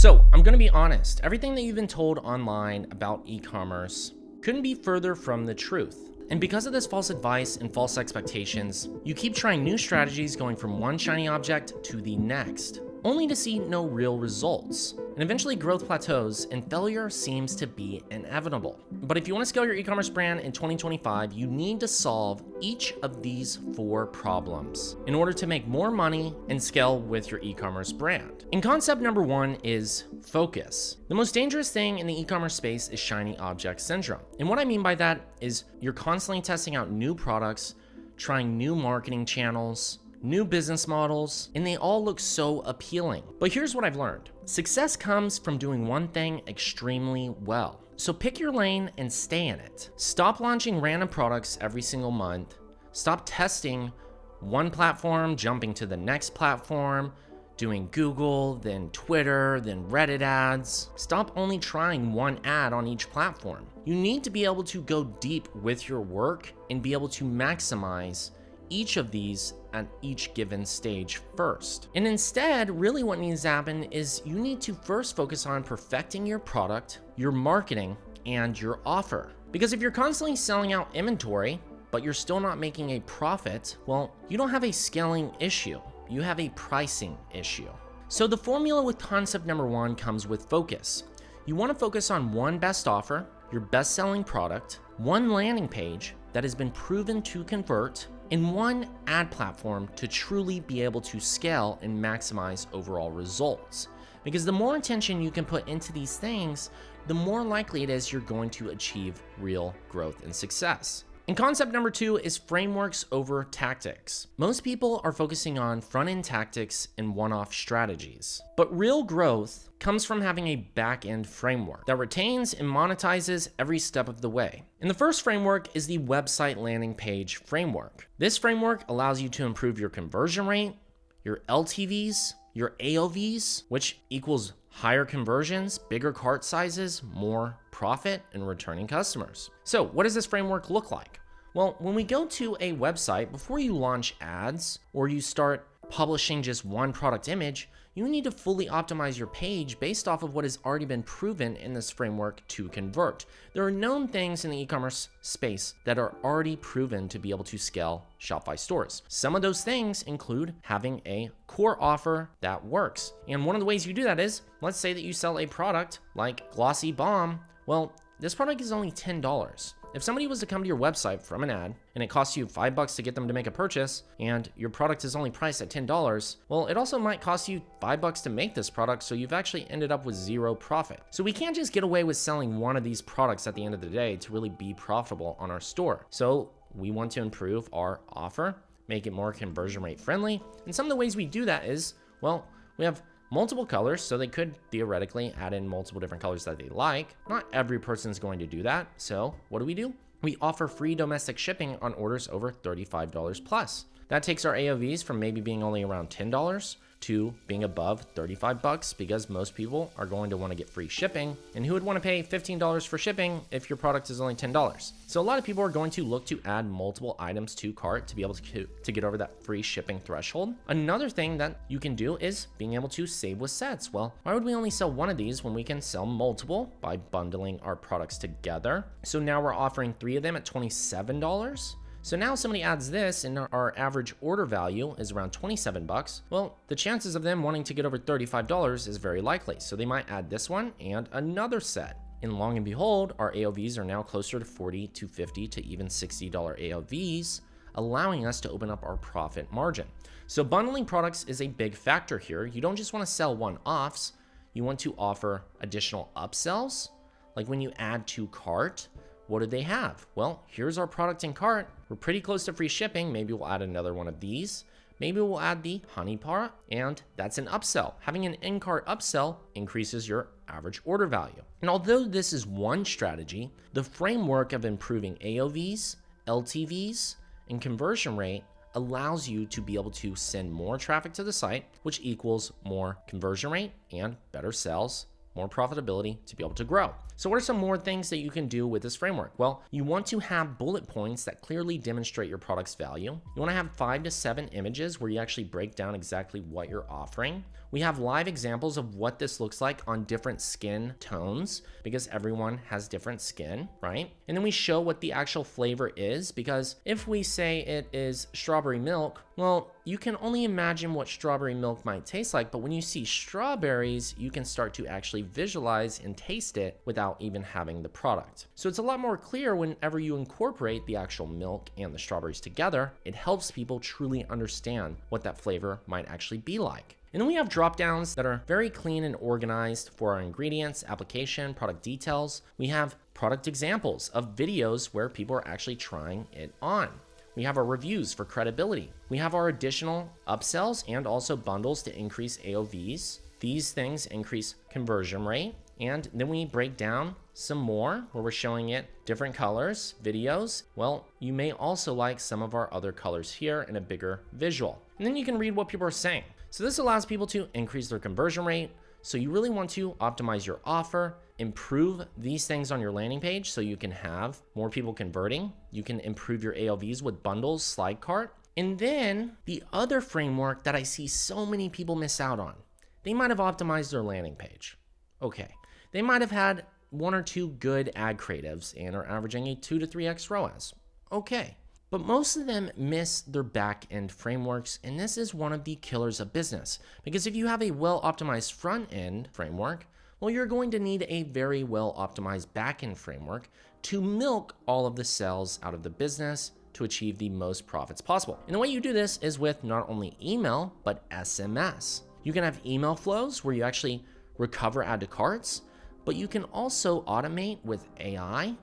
So I'm going to be honest, everything that you've been told online about e-commerce couldn't be further from the truth. And because of this false advice and false expectations, you keep trying new strategies going from one shiny object to the next, only to see no real results. And eventually growth plateaus and failure seems to be inevitable. But if you want to scale your e-commerce brand in 2025, you need to solve each of these 4 problems in order to make more money and scale with your e-commerce brand. And concept number 1 is focus. The most dangerous thing in the e-commerce space is shiny object syndrome. And what I mean by that is you're constantly testing out new products, trying new marketing channels, new business models, and they all look so appealing. But here's what I've learned. Success comes from doing one thing extremely well. So pick your lane and stay in it. Stop launching random products every single month. Stop testing one platform, jumping to the next platform, doing Google, then Twitter, then Reddit ads. Stop only trying one ad on each platform. You need to be able to go deep with your work and be able to maximize each of these at each given stage first. And instead, really what needs to happen is you need to first focus on perfecting your product, your marketing, and your offer. Because if you're constantly selling out inventory, but you're still not making a profit, well, you don't have a scaling issue. You have a pricing issue. So the formula with concept number 1 comes with focus. You want to focus on one best offer, your best selling product, one landing page that has been proven to convert, and one ad platform to truly be able to scale and maximize overall results. Because the more attention you can put into these things, the more likely it is you're going to achieve real growth and success. And concept number 2 is frameworks over tactics. Most people are focusing on front-end tactics and one-off strategies. But real growth comes from having a back-end framework that retains and monetizes every step of the way. And the first framework is the website landing page framework. This framework allows you to improve your conversion rate, your LTVs, your AOVs, which equals higher conversions, bigger cart sizes, more profit, and returning customers. So what does this framework look like? Well, when we go to a website, before you launch ads or you start publishing just one product image, you need to fully optimize your page based off of what has already been proven in this framework to convert. There are known things in the e-commerce space that are already proven to be able to scale Shopify stores. Some of those things include having a core offer that works. And one of the ways you do that is, let's say that you sell a product like Glossy Balm. Well, this product is only $10. If somebody was to come to your website from an ad and it costs you $5 to get them to make a purchase and your product is only priced at $10, well, it also might cost you $5 to make this product, so you've actually ended up with 0 profit. So we can't just get away with selling one of these products at the end of the day to really be profitable on our store. So we want to improve our offer, make it more conversion rate friendly. And some of the ways we do that is, well, we have multiple colors, so they could theoretically add in multiple different colors that they like. Not every person's going to do that. So what do? We offer free domestic shipping on orders over $35 plus. That takes our AOVs from maybe being only around $10 to being above $35 because most people are going to want to get free shipping. And who would want to pay $15 for shipping if your product is only $10? So a lot of people are going to look to add multiple items to cart to be able to get over that free shipping threshold. Another thing that you can do is being able to save with sets. Well, why would we only sell one of these when we can sell multiple by bundling our products together? So now we're offering 3 of them at $27. So now somebody adds this and our average order value is around $27. Well, the chances of them wanting to get over $35 is very likely. So they might add this one and another set. And long and behold, our AOVs are now closer to $40 to $50 to even $60 AOVs, allowing us to open up our profit margin. So bundling products is a big factor here. You don't just want to sell one-offs. You want to offer additional upsells. Like when you add to cart, what do they have? Well, here's our product in cart. We're pretty close to free shipping. Maybe we'll add another one of these. Maybe we'll add the honey pot, and that's an upsell. Having an in-cart upsell increases your average order value. And although this is one strategy, the framework of improving AOVs, LTVs, and conversion rate allows you to be able to send more traffic to the site, which equals more conversion rate and better sales, more profitability to be able to grow. So what are some more things that you can do with this framework? Well, you want to have bullet points that clearly demonstrate your product's value. You want to have 5 to 7 images where you actually break down exactly what you're offering. We have live examples of what this looks like on different skin tones because everyone has different skin, right? And then we show what the actual flavor is because if we say it is strawberry milk, well, you can only imagine what strawberry milk might taste like, but when you see strawberries, you can start to actually visualize and taste it without even having the product. So it's a lot more clear whenever you incorporate the actual milk and the strawberries together. It helps people truly understand what that flavor might actually be like. And then we have drop downs that are very clean and organized for our ingredients, application, product details. We have product examples of videos where people are actually trying it on. We have our reviews for credibility. We have our additional upsells and also bundles to increase AOVs. These things increase conversion rate. And then we break down some more where we're showing it different colors, videos. Well, you may also like some of our other colors here in a bigger visual. And then you can read what people are saying. So this allows people to increase their conversion rate. So you really want to optimize your offer, improve these things on your landing page so you can have more people converting. You can improve your AOVs with bundles, slide cart. And then the other framework that I see so many people miss out on, they might have optimized their landing page. Okay, they might have had 1 or 2 good ad creatives and are averaging a 2 to 3x ROAS. Okay. But most of them miss their back-end frameworks, and this is one of the killers of business. Because if you have a well-optimized front-end framework, well, you're going to need a very well-optimized back-end framework to milk all of the sales out of the business to achieve the most profits possible. And the way you do this is with not only email, but SMS. You can have email flows where you actually recover add to carts, but you can also automate with AI.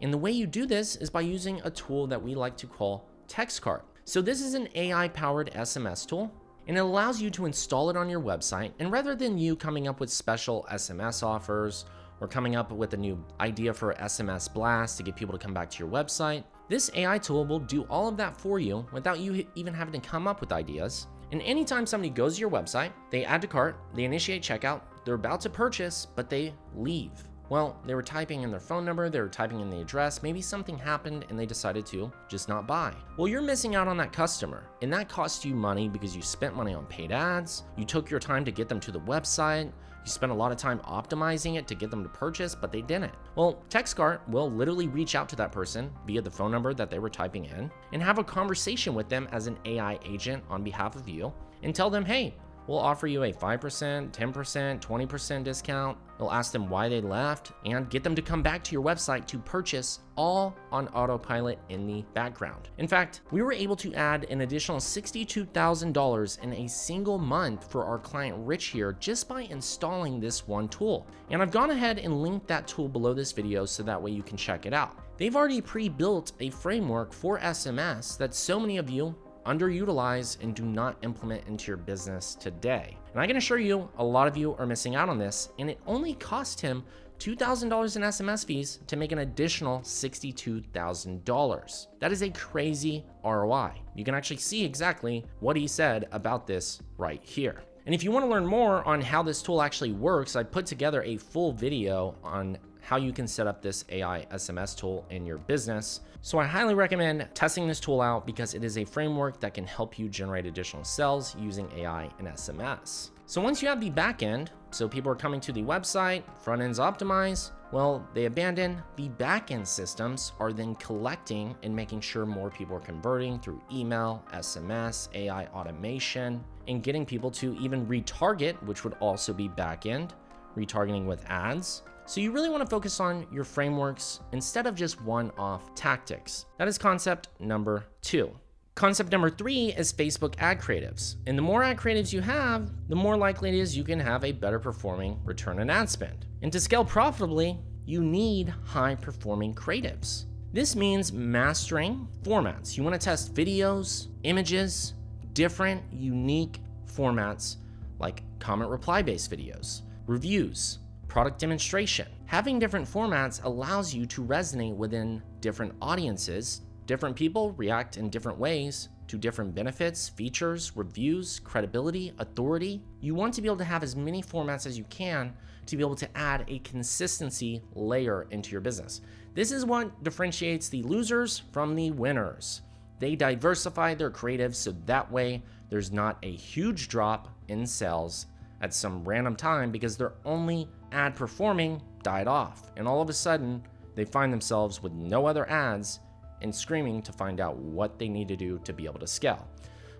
And the way you do this is by using a tool that we like to call TextCart. So this is an AI-powered SMS tool, and it allows you to install it on your website. And rather than you coming up with special SMS offers or coming up with a new idea for SMS blast to get people to come back to your website, this AI tool will do all of that for you without you even having to come up with ideas. And anytime somebody goes to your website, they add to cart, they initiate checkout, they're about to purchase, but they leave. Well, they were typing in their phone number, they were typing in the address, maybe something happened and they decided to just not buy. Well, you're missing out on that customer, and that cost you money because you spent money on paid ads, you took your time to get them to the website, you spent a lot of time optimizing it to get them to purchase, but they didn't. Well, TextCart will literally reach out to that person via the phone number that they were typing in and have a conversation with them as an AI agent on behalf of you and tell them, hey, we'll offer you a 5%, 10%, 20% discount. They'll ask them why they left and get them to come back to your website to purchase, all on autopilot in the background. In fact, we were able to add an additional $62,000 in a single month for our client Rich here just by installing this one tool. And I've gone ahead and linked that tool below this video so that way you can check it out. They've already pre-built a framework for SMS that so many of you underutilize and do not implement into your business today. And I can assure you, a lot of you are missing out on this, and it only cost him $2,000 in SMS fees to make an additional $62,000. That is a crazy ROI. You can actually see exactly what he said about this right here. And if you want to learn more on how this tool actually works, I put together a full video on how you can set up this AI SMS tool in your business. So I highly recommend testing this tool out because it is a framework that can help you generate additional sales using AI and SMS. So once you have the back end, so people are coming to the website, front end's optimized, well, they abandon the back end systems are then collecting and making sure more people are converting through email, SMS, AI automation, and getting people to even retarget, which would also be back end, retargeting with ads. So you really want to focus on your frameworks instead of just one-off tactics. That is concept number 2. Concept number 3 is Facebook ad creatives. And the more ad creatives you have, the more likely it is you can have a better performing return on ad spend. And to scale profitably, you need high performing creatives. This means mastering formats. You want to test videos, images, different unique formats like comment reply based videos, reviews, product demonstration. Having different formats allows you to resonate within different audiences. Different people react in different ways to different benefits, features, reviews, credibility, authority. You want to be able to have as many formats as you can to be able to add a consistency layer into your business. This is what differentiates the losers from the winners. They diversify their creatives so that way there's not a huge drop in sales at some random time because their only ad performing died off. And all of a sudden, they find themselves with no other ads and screaming to find out what they need to do to be able to scale.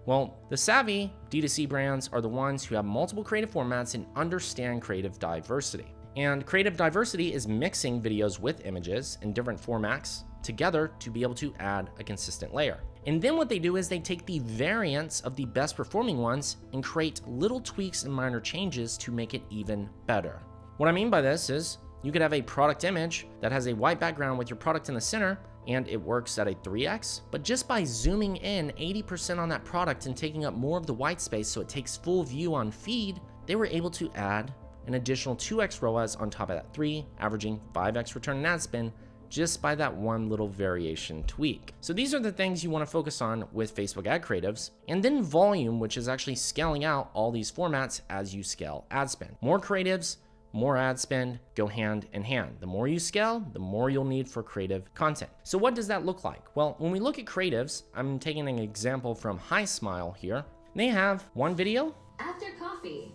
Well, the savvy D2C brands are the ones who have multiple creative formats and understand creative diversity. And creative diversity is mixing videos with images in different formats together to be able to add a consistent layer. And then what they do is they take the variants of the best performing ones and create little tweaks and minor changes to make it even better. What I mean by this is you could have a product image that has a white background with your product in the center and it works at a 3x, but just by zooming in 80% on that product and taking up more of the white space so it takes full view on feed, they were able to add an additional 2x ROAS on top of that 3, averaging 5x return on ad spend just by that one little variation tweak. So these are the things you want to focus on with Facebook ad creatives. And then volume, which is actually scaling out all these formats as you scale ad spend. More creatives, more ad spend go hand in hand. The more you scale, the more you'll need for creative content. So what does that look like? Well, when we look at creatives, I'm taking an example from Hi Smile here. They have one video. After coffee,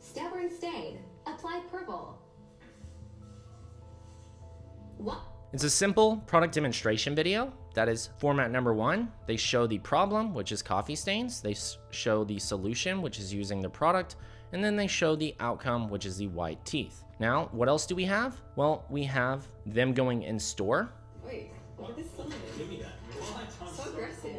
stubborn stain, apply purple. What? It's a simple product demonstration video. That is format number 1. They show the problem, which is coffee stains. They show the solution, which is using the product. And then they show the outcome, which is the white teeth. Now, what else do we have? Well, we have them going in store. Wait, what is this? Give me that. So aggressive.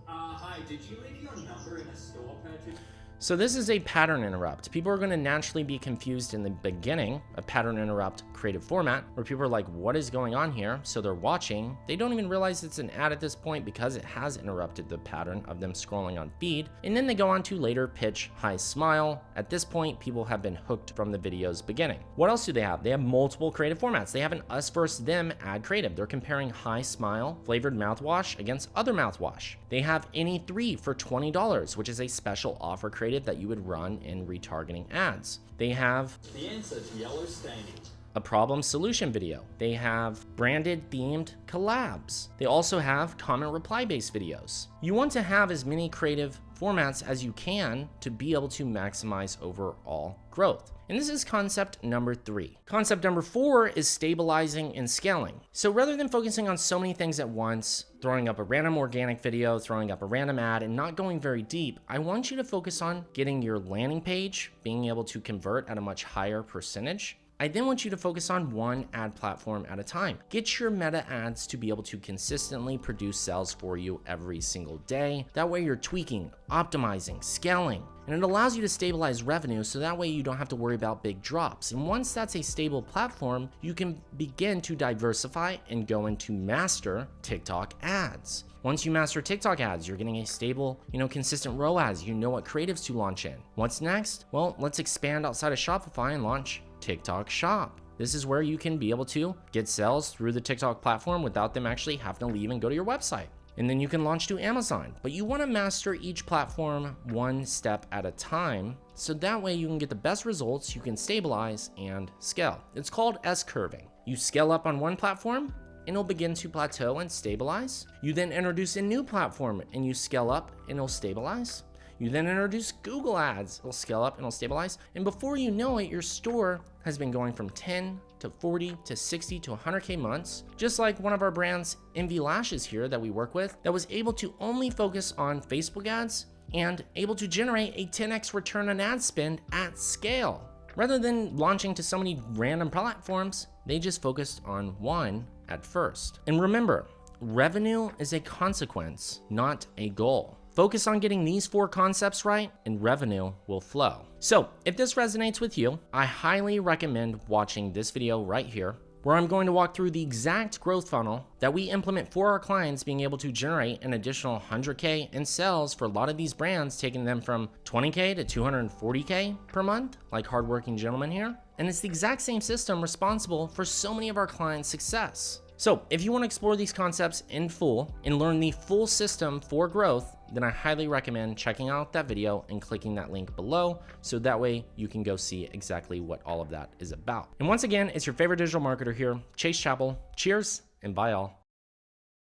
Hi, did you leave your number in a store purchase? So this is a pattern interrupt. People are going to naturally be confused in the beginning of pattern interrupt creative format, where people are like, what is going on here? So they're watching. They don't even realize it's an ad at this point because it has interrupted the pattern of them scrolling on feed. And then they go on to later pitch Hi Smile. At this point, people have been hooked from the video's beginning. What else do they have? They have multiple creative formats. They have an us versus them ad creative. They're comparing Hi Smile flavored mouthwash against other mouthwash. They have any 3 for $20, which is a special offer creative that you would run in retargeting ads. They have The answer is yellow staining. a problem solution video. They have branded themed collabs. They also have comment reply based videos. You want to have as many creative formats as you can to be able to maximize overall growth. And this is concept number 3. Concept number 4 is stabilizing and scaling. So rather than focusing on so many things at once, throwing up a random organic video, throwing up a random ad, and not going very deep, I want you to focus on getting your landing page, being able to convert at a much higher percentage. I then want you to focus on one ad platform at a time. Get your meta ads to be able to consistently produce sales for you every single day. That way you're tweaking, optimizing, scaling, and it allows you to stabilize revenue so that way you don't have to worry about big drops. And once that's a stable platform, you can begin to diversify and go into master TikTok ads. Once you master TikTok ads, you're getting a stable, consistent ROAS. You know what creatives to launch in. What's next? Well, let's expand outside of Shopify and launch TikTok Shop. This is where you can be able to get sales through the TikTok platform without them actually having to leave and go to your website. And then you can launch to Amazon, but you want to master each platform one step at a time. So that way you can get the best results, you can stabilize and scale. It's called S-curving. You scale up on one platform and it'll begin to plateau and stabilize. You then introduce a new platform and you scale up and it'll stabilize. You then introduce Google ads, it'll scale up and it'll stabilize. And before you know it, your store has been going from 10 to 40 to 60 to 100K months. Just like one of our brands, Envy Lashes here that we work with, that was able to only focus on Facebook ads and able to generate a 10x return on ad spend at scale. Rather than launching to so many random platforms, they just focused on one at first. And remember, revenue is a consequence, not a goal. Focus on getting these 4 concepts right and revenue will flow. So if this resonates with you, I highly recommend watching this video right here, where I'm going to walk through the exact growth funnel that we implement for our clients, being able to generate an additional 100K in sales for a lot of these brands, taking them from 20K to 240K per month, like hardworking gentlemen here. And it's the exact same system responsible for so many of our clients' success. So if you want to explore these concepts in full and learn the full system for growth, then I highly recommend checking out that video and clicking that link below, so that way you can go see exactly what all of that is about. And once again, it's your favorite digital marketer here, Chase Chappell. Cheers and bye all.